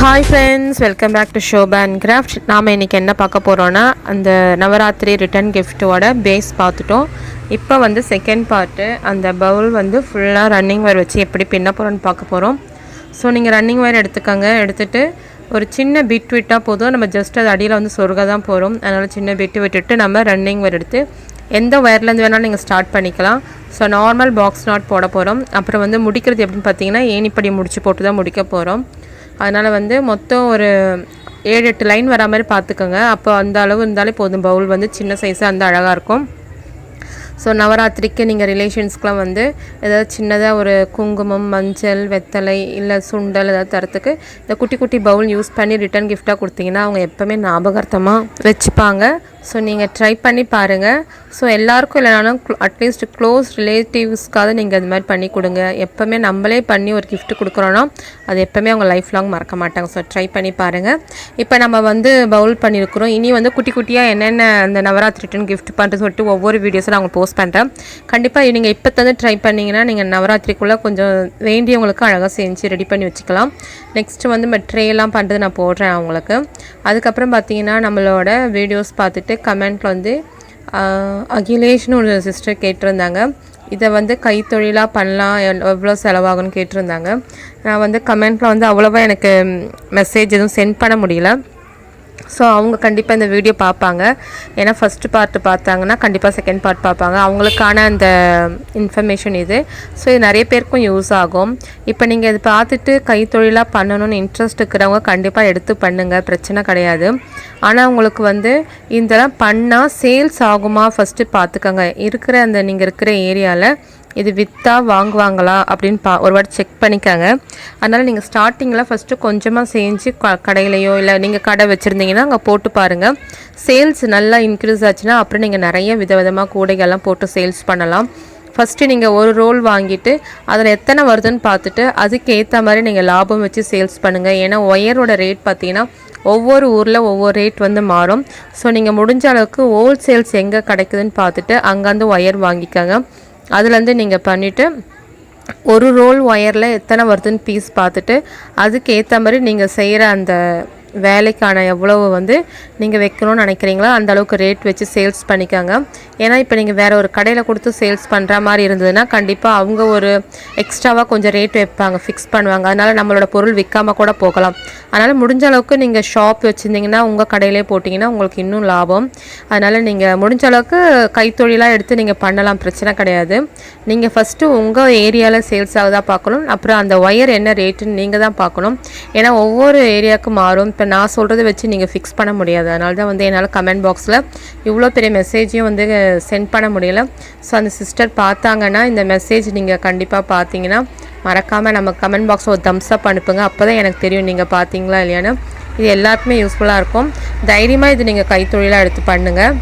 Hi friends, welcome back to Shoba Handcrafts. நாம இன்னைக்கு என்ன பார்க்க போறோம்னா அந்த நவராத்திரி ரிட்டர்ன் கிஃப்ட்டோட பேஸ் பார்த்துட்டோம். இப்போ வந்து செகண்ட் பார்ட் அந்த பவுல் வந்து ஃபுல்லா ரன்னிங் வயர் வச்சு எப்படி பின்ன போறோம்னு பார்க்க போறோம். சோ நீங்க ரன்னிங் வயர் எடுத்துக்கங்க. எடுத்துட்டு ஒரு சின்ன பிட் விட்டா போதும். நம்ம ஜஸ்ட் அது அடியில வந்து சொருக தான் போறோம். அதனால சின்ன பிட் விட்டுட்டு நம்ம ரன்னிங் வயர் எடுத்து எந்த வயர்ல இருந்து வேணாலும் நீங்க ஸ்டார்ட் பண்ணிக்கலாம். சோ நார்மல் பாக்ஸ் நாட் போட போறோம். அப்புறம் வந்து முடிக்கிறது எப்படின்னு பாத்தீங்கன்னா ஏணிப்படி முடிச்சு போட்டு தான் முடிக்க போறோம். அதனால வந்து மொத்தம் ஒரு 7-8 லைன் வர மாதிரி பார்த்துக்கோங்க. அப்போ அந்த அளவு இருந்தாலே போதும். பவுல் வந்து சின்ன சைஸாக அந்த அழகாக இருக்கும். ஸோ நவராத்திரிக்கு நீங்கள் ரிலேஷன்ஸ்க்கெலாம் வந்து ஏதாவது சின்னதாக ஒரு குங்குமம், மஞ்சள், வெத்தலை இல்லை சுண்டல் ஏதாவது தரத்துக்கு இந்த குட்டி குட்டி பவுல் யூஸ் பண்ணி ரிட்டன் கிஃப்டாக கொடுத்தீங்கன்னா அவங்க எப்போவுமே ஞாபகார்த்தமாக வச்சுப்பாங்க. ஸோ நீங்கள் ட்ரை பண்ணி பாருங்கள். ஸோ எல்லாருக்கும் இல்லைனாலும் அட்லீஸ்ட் க்ளோஸ் ரிலேட்டிவ்ஸ்க்காக நீங்கள் அது மாதிரி பண்ணி கொடுங்க. எப்போவுமே நம்மளே பண்ணி ஒரு கிஃப்ட் கொடுக்குறோன்னா அது எப்போவுமே அவங்க லைஃப் லாங் மறக்க மாட்டாங்க. ஸோ ட்ரை பண்ணி பாருங்கள். இப்போ நம்ம வந்து பவுல் பண்ணியிருக்கிறோம். இனி வந்து குட்டி குட்டியாக என்னென்ன அந்த நவராத்திரி ரிட்டன் கிஃப்ட் பண்ணுறது சொல்லிட்டு ஒவ்வொரு வீடியோஸும் நான் போஸ்ட் பண்ணுறேன். கண்டிப்பாக நீங்கள் இப்போ தந்து ட்ரை பண்ணிங்கன்னா நீங்கள் நவராத்திரிக்குள்ளே கொஞ்சம் வேண்டியவங்களுக்கு அழகாக செஞ்சு ரெடி பண்ணி வச்சுக்கலாம். நெக்ஸ்ட்டு வந்து ட்ரேலாம் பண்ணுறது நான் போடுறேன் அவங்களுக்கு. அதுக்கப்புறம் பார்த்தீங்கன்னா நம்மளோட வீடியோஸ் பார்த்துட்டு கமெண்ட்டில் வந்து அகிலேஷ்னு ஒரு சிஸ்டர் கேட்டிருந்தாங்க. இதை வந்து கைத்தொழிலாக பண்ணலாம், எவ்வளோ செலவாகும்னு கேட்டிருந்தாங்க. நான் வந்து கமெண்ட்டில் வந்து அவ்வளோவா எனக்கு மெசேஜ் எதுவும் சென்ட் பண்ண முடியல. ஸோ அவங்க கண்டிப்பாக இந்த வீடியோ பார்ப்பாங்க. ஏன்னா ஃபஸ்ட்டு பார்ட்டு பார்த்தாங்கன்னா கண்டிப்பாக செகண்ட் பார்ட் பார்ப்பாங்க. அவங்களுக்கான அந்த இன்ஃபர்மேஷன் இது. ஸோ இது நிறைய பேருக்கும் யூஸ் ஆகும். இப்போ நீங்கள் இது பார்த்துட்டு கைத்தொழிலாக பண்ணணும்னு இன்ட்ரெஸ்ட் இருக்கிறவங்க கண்டிப்பாக எடுத்து பண்ணுங்கள், பிரச்சனை கிடையாது. ஆனால் உங்களுக்கு வந்து இதெல்லாம் பண்ணால் சேல்ஸ் ஆகுமா ஃபஸ்ட்டு பார்த்துக்கோங்க. இருக்கிற அந்த நீங்கள் இருக்கிற ஏரியாவில் இது விற்றா வாங்குவாங்களா அப்படின்னு ஒரு வாட்டி செக் பண்ணிக்காங்க. அதனால் நீங்கள் ஸ்டார்டிங்கில் ஃபஸ்ட்டு கொஞ்சமாக செஞ்சு கடையிலையோ இல்லை நீங்கள் கடை வச்சுருந்தீங்கன்னா அங்கே போட்டு பாருங்கள். சேல்ஸ் நல்லா இன்க்ரீஸ் ஆச்சுன்னா அப்புறம் நீங்கள் நிறைய விதவிதமாக கூடைகள்லாம் போட்டு சேல்ஸ் பண்ணலாம். ஃபஸ்ட்டு நீங்கள் ஒரு ரோல் வாங்கிட்டு அதில் எத்தனை வருதுன்னு பார்த்துட்டு அதுக்கு ஏற்ற மாதிரி நீங்கள் லாபம் வச்சு சேல்ஸ் பண்ணுங்கள். ஏன்னா ஒயரோட ரேட் பார்த்தீங்கன்னா ஒவ்வொரு ஊரில் ஒவ்வொரு ரேட் வந்து மாறும். ஸோ நீங்கள் முடிஞ்ச அளவுக்கு ஹோல்சேல்ஸ் எங்கே கிடைக்குதுன்னு பார்த்துட்டு அங்கேருந்து ஒயர் வாங்கிக்கோங்க. அதுலேருந்து நீங்கள் பண்ணிவிட்டு ஒரு ரோல் ஒயரில் எத்தனை வருதுன்னு பீஸ் பார்த்துட்டு அதுக்கு ஏற்ற மாதிரி நீங்கள் செய்கிற அந்த வேலைக்கான எவ்வளவு வந்து நீங்கள் வைக்கணும்னு நினைக்கிறீங்களோ அந்த அளவுக்கு ரேட் வச்சு சேல்ஸ் பண்ணிக்கோங்க. ஏன்னா இப்போ நீங்கள் வேறு ஒரு கடையில் கொடுத்து சேல்ஸ் பண்ணுற மாதிரி இருந்ததுன்னா கண்டிப்பாக அவங்க ஒரு எக்ஸ்ட்ராவாக கொஞ்சம் ரேட் வைப்பாங்க, ஃபிக்ஸ் பண்ணுவாங்க. அதனால் நம்மளோட பொருள் விற்காமல் கூட போகலாம். அதனால் முடிஞ்ச அளவுக்கு நீங்கள் ஷாப் வச்சுருந்தீங்கன்னா உங்கள் கடையிலே போட்டிங்கன்னா உங்களுக்கு இன்னும் லாபம். அதனால் நீங்கள் முடிஞ்ச அளவுக்கு கைத்தொழிலாக எடுத்து நீங்கள் பண்ணலாம், பிரச்சனை கிடையாது. நீங்கள் ஃபஸ்ட்டு உங்கள் ஏரியாவில் சேல்ஸ் ஆகுதா பார்க்கணும். அப்புறம் அந்த ஒயர் என்ன ரேட்டுன்னு நீங்கள் தான் பார்க்கணும். ஏன்னா ஒவ்வொரு ஏரியாவுக்கு மாறும். இப்போ நான் சொல்கிறத வச்சு நீங்கள் ஃபிக்ஸ் பண்ண முடியாது. அதனால தான் வந்து என்னால் கமெண்ட் பாக்ஸில் இவ்வளோ பெரிய மெசேஜையும் வந்து சென்ட் பண்ண முடியல. ஸோ அந்த சிஸ்டர் பார்த்தாங்கன்னா இந்த மெசேஜ் நீங்கள் கண்டிப்பாக பார்த்தீங்கன்னா மறக்காமல் நம்ம கமெண்ட் பாக்ஸில் ஒரு தம்ஸ் அப் அனுப்புங்க. அப்போ தான் எனக்கு தெரியும் நீங்கள் பார்த்தீங்களா இல்லையான்னு. இது எல்லாருக்குமே யூஸ்ஃபுல்லாக இருக்கும். தைரியமாக இது நீங்கள் கைத்தொழிலாக எடுத்து பண்ணுங்கள்.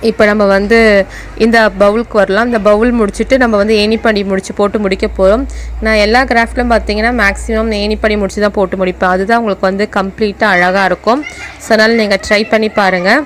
இப்போ நம்ம வந்து இந்த பவுலுக்கு வரலாம். இந்த பவுல் முடிச்சுட்டு நம்ம வந்து ஏணிப்படி போட்டு முடிக்க போகிறோம். நான் எல்லா கிராஃப்ட்லையும் பார்த்தீங்கன்னா மேக்ஸிமம் ஏணிப்படி முடிச்சு தான் போட்டு முடிப்பேன். அதுதான் உங்களுக்கு வந்து கம்ப்ளீட்டாக அழகாக இருக்கும். ஸோ அதனால் நீங்கள் ட்ரை பண்ணி பாருங்கள்.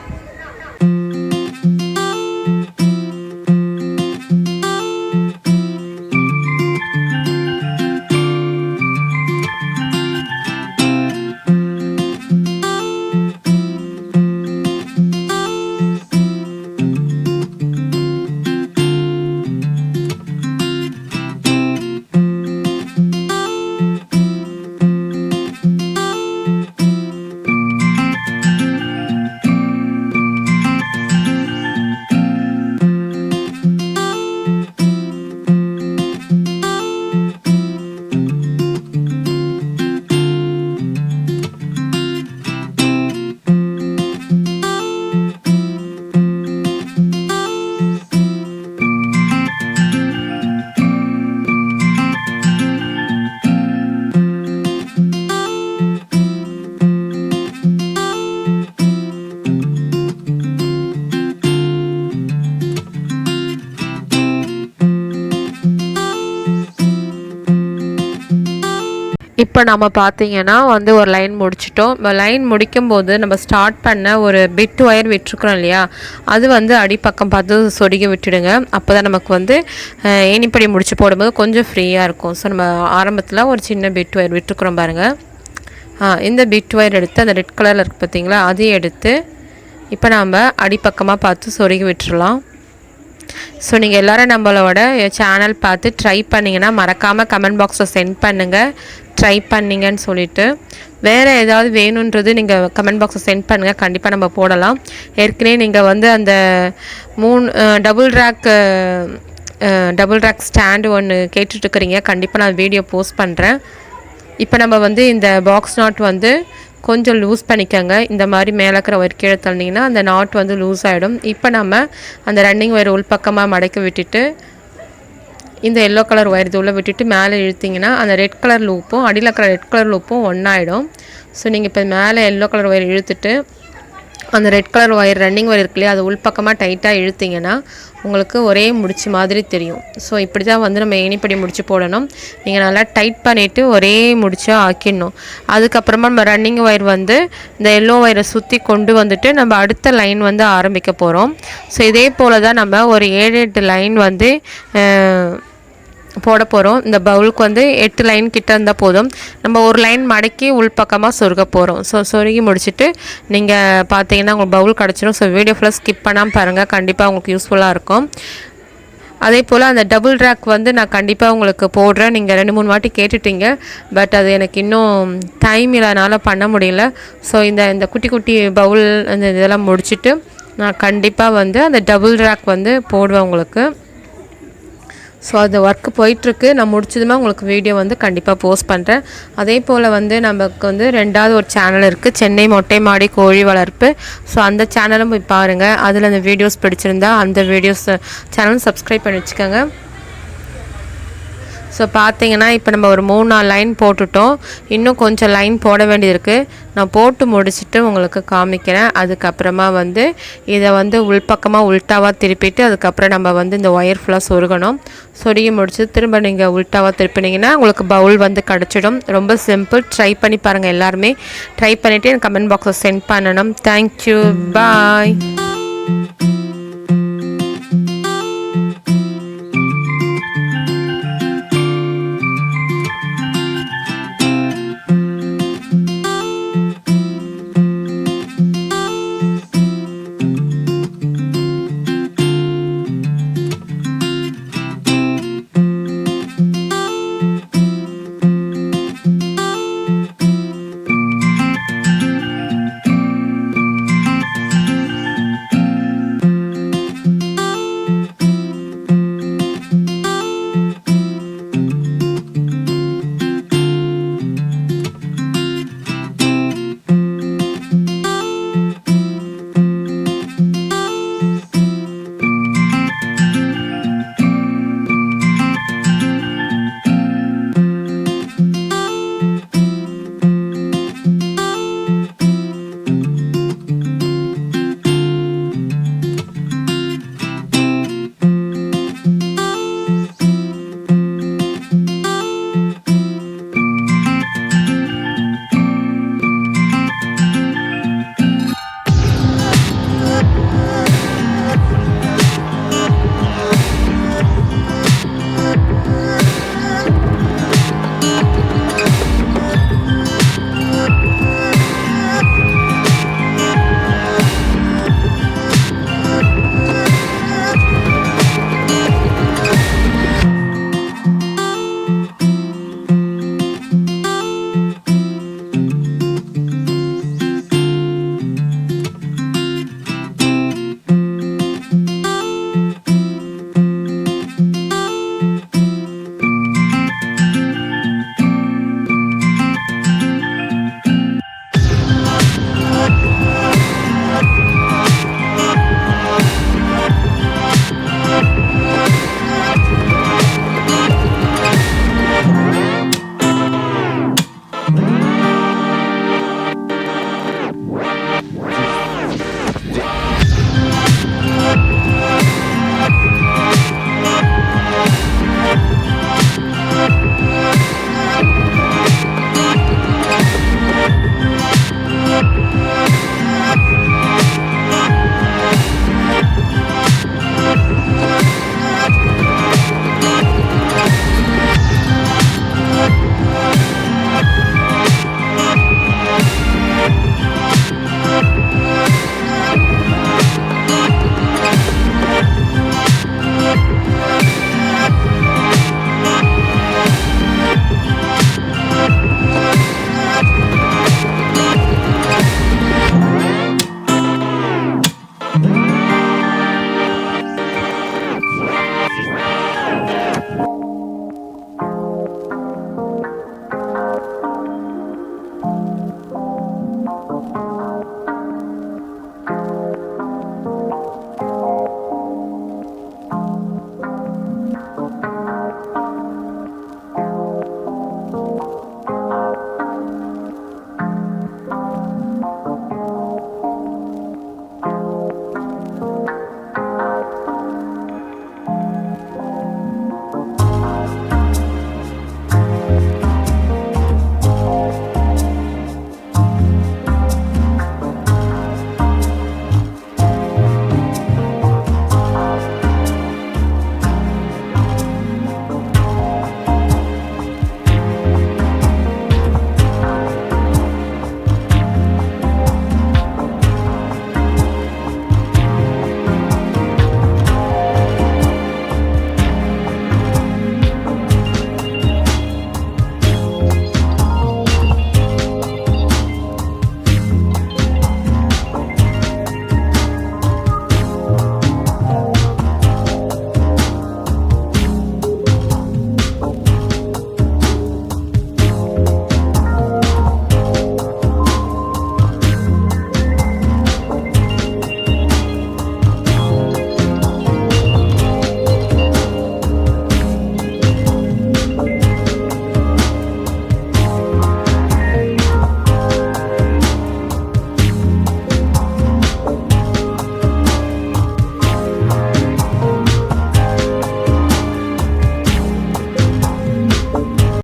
இப்போ நம்ம பார்த்தீங்கன்னா வந்து ஒரு லைன் முடிச்சிட்டோம். லைன் முடிக்கும்போது நம்ம ஸ்டார்ட் பண்ண ஒரு பிட் ஒயர் விட்டுருக்குறோம் இல்லையா, அது வந்து அடிப்பக்கம் பார்த்து சொருகி விட்டுடுங்க. அப்போ தான் நமக்கு வந்து ஏணிப்படி முடிச்சு போடும்போது கொஞ்சம் ஃப்ரீயாக இருக்கும். ஸோ நம்ம ஆரம்பத்தில் ஒரு சின்ன பிட் ஒயர் விட்டுருக்குறோம் பாருங்கள். இந்த பிட் ஒயர் எடுத்து அந்த ரெட் கலரில் இருக்குது பார்த்தீங்களா, அதையும் எடுத்து இப்போ நாம் அடிப்பக்கமாக பார்த்து சொருகி விட்டுறலாம். ஸோ நீங்கள் எல்லோரும் நம்மளோட சேனல் பார்த்து ட்ரை பண்ணிங்கன்னா மறக்காமல் கமெண்ட் பாக்ஸில் சென்ட் பண்ணுங்கள், ட்ரை பண்ணிங்கன்னு சொல்லிவிட்டு. வேறு ஏதாவது வேணுன்றது நீங்கள் கமெண்ட் பாக்ஸில் சென்ட் பண்ணுங்கள், கண்டிப்பாக நம்ம போடலாம். ஏற்கனவே நீங்கள் வந்து அந்த 3 டபுள் ரேக் ஸ்டாண்டு ஒன்று கேட்டுட்ருக்குறீங்க, கண்டிப்பாக நான் வீடியோ போஸ்ட் பண்ணுறேன். இப்போ நம்ம வந்து இந்த பாக்ஸ் நாட் வந்து கொஞ்சம் லூஸ் பண்ணிக்கோங்க. இந்த மாதிரி மேலே இருக்கிற ஒயர் கீழே தள்ளிங்கன்னா அந்த நாட் வந்து லூஸ் ஆகிடும். இப்போ நம்ம அந்த ரன்னிங் ஒயர் உள்பக்கமாக மடக்கி விட்டுட்டு இந்த எல்லோ கலர் ஒயர் இது உள்ளே விட்டுட்டு மேலே இழுத்திங்கன்னா அந்த ரெட் கலர் லூப்பும் அடியில் இருக்கிற ரெட் கலர் லூப்பும் ஒன்றாயிடும். ஸோ நீங்கள் இப்போ மேலே எல்லோ கலர் ஒயர் இழுத்துட்டு அந்த red colour wire running wire இருக்கு இல்லையா, அது உள்பக்கமாக டைட்டாக இழுத்திங்கன்னா உங்களுக்கு ஒரே முடிச்சு மாதிரி தெரியும். ஸோ இப்படி தான் வந்து நம்ம ஏணிப்படி முடிச்சு போடணும். நீங்கள் நல்லா டைட் பண்ணிவிட்டு ஒரே முடிச்சாக ஆக்கிடணும். அதுக்கப்புறமா நம்ம ரன்னிங் ஒயர் வந்து இந்த எல்லோ ஒயரை சுற்றி கொண்டு வந்துட்டு நம்ம அடுத்த லைன் வந்து ஆரம்பிக்க போகிறோம். ஸோ இதே போல் தான் நம்ம ஒரு 7-8 லைன் வந்து போட போகிறோம். இந்த பவுலுக்கு வந்து 8 லைன் கிட்ட இருந்தால் போதும். நம்ம ஒரு லைன் மடக்கி உள்பக்கமாக சொருக போகிறோம். ஸோ சொருகி முடிச்சுட்டு நீங்கள் பார்த்தீங்கன்னா உங்களுக்கு பவுல் கிடச்சிடும். ஸோ வீடியோ ஃபுல்லாக ஸ்கிப் பண்ணாமல் பாருங்கள், கண்டிப்பாக உங்களுக்கு யூஸ்ஃபுல்லாக இருக்கும். அதே போல் அந்த டபுள் ரேக் வந்து நான் கண்டிப்பாக உங்களுக்கு போடுறேன். நீங்கள் 2-3 வாட்டி கேட்டுட்டீங்க, பட் அது எனக்கு இன்னும் டைம் இல்லைனால பண்ண முடியல. ஸோ இந்த குட்டி குட்டி பவுல் அந்த இதெல்லாம் முடிச்சுட்டு நான் கண்டிப்பாக வந்து அந்த டபுள் ரேக் வந்து போடுவேன் உங்களுக்கு. ஸோ அது ஒர்க்கு போயிட்டுருக்கு. நான் முடிச்சதுமே உங்களுக்கு வீடியோ வந்து கண்டிப்பாக போஸ்ட் பண்ணுறேன். அதே போல் வந்து நமக்கு வந்து 2வது ஒரு சேனல் இருக்குது, சென்னை மொட்டை மாடி கோழி வளர்ப்பு. ஸோ அந்த சேனலும் போய் பாருங்கள். அதில் அந்த வீடியோஸ் பிடிச்சிருந்தா அந்த வீடியோஸ் சேனலும் சப்ஸ்கிரைப் பண்ணி வச்சுக்கோங்க. ஸோ பார்த்தீங்கன்னா இப்போ நம்ம ஒரு 3-4 லைன் போட்டுட்டோம். இன்னும் கொஞ்சம் லைன் போட வேண்டியது இருக்குது. நான் போட்டு முடிச்சுட்டு உங்களுக்கு காமிக்கிறேன். அதுக்கப்புறமா வந்து இதை வந்து உள்பக்கமாக உல்ட்டாவாக திருப்பிட்டு அதுக்கப்புறம் நம்ம வந்து இந்த ஒயர் ஃபுல்லாக சொருகணும். சொருகி முடிச்சு திரும்ப நீங்கள் உல்ட்டாவாக திருப்பினீங்கன்னா உங்களுக்கு பவுல் வந்து கிடச்சிடும். ரொம்ப சிம்பிள். ட்ரை பண்ணி பாருங்கள், எல்லாருமே ட்ரை பண்ணிவிட்டு எனக்கு கமெண்ட் பாக்ஸில் சென்ட் பண்ணணும். தேங்க்யூ, பாய்.